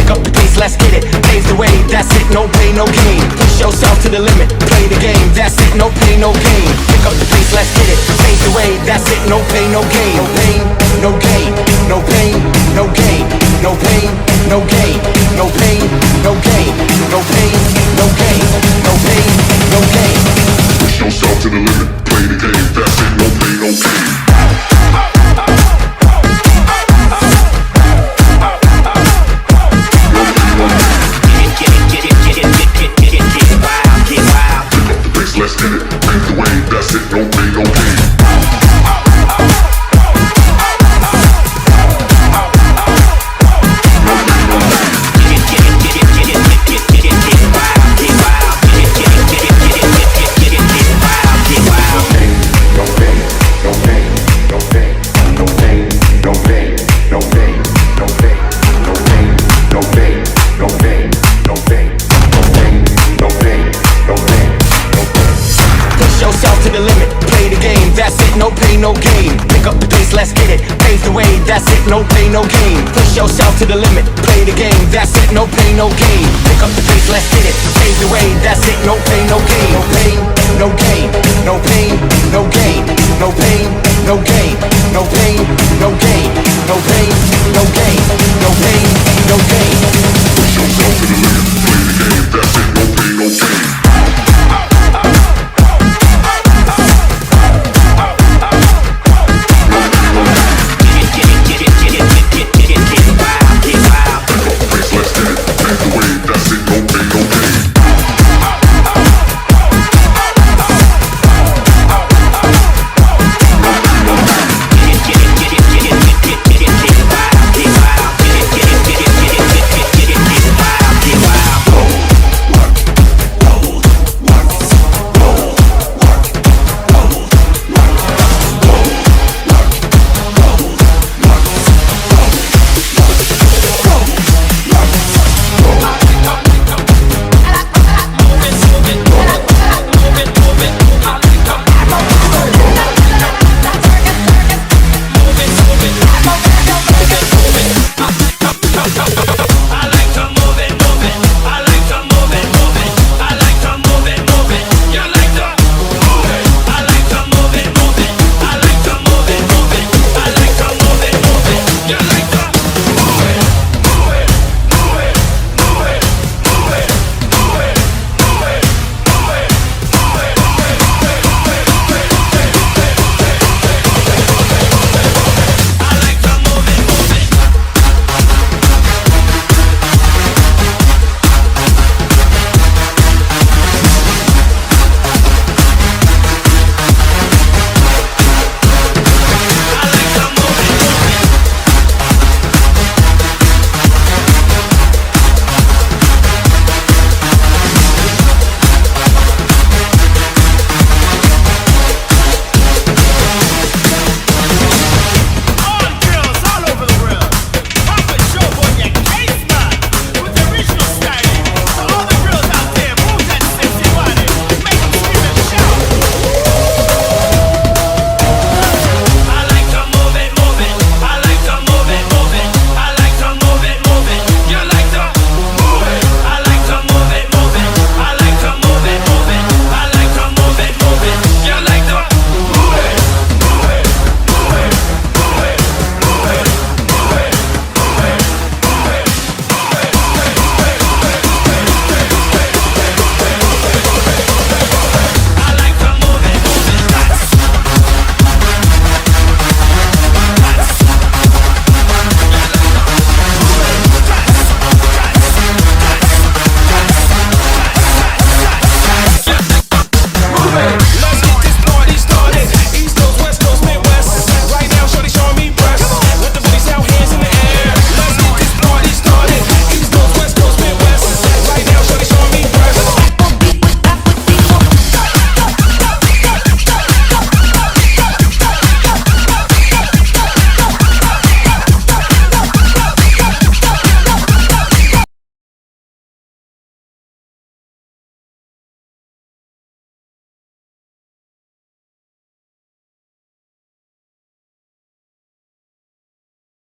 Pick up the pace, let's get it. Pave the way, that's it, no pain, no gain. Push yourself to the limit, play the game, that's it, no pain, no gain. Pick up the pace, let's get it. Pave the way, that's it, no pain, no gain. No pain, no gain, no pain, no gain. No pain, no gain, no pain, no gain. No pain, no gain, no pain, no gain. Push yourself to the limit, play the game, that's it, no pain, no gain. Let's get it, pave the way, that's it, no pain, no gain. No pain, no gain. Pick up the pace, let's get it. Pave the way, that's it, no pain, no gain. Push yourself to the limit, play the game, that's it, no pain, no gain. Pick up the pace, let's get it. Pave the way, that's it, no pain, no gain. No pain, no gain. No pain, no gain. No pain, no gain. No pain, no gain. No pain, no gain. No pain, no gain. Push yourself to the limit.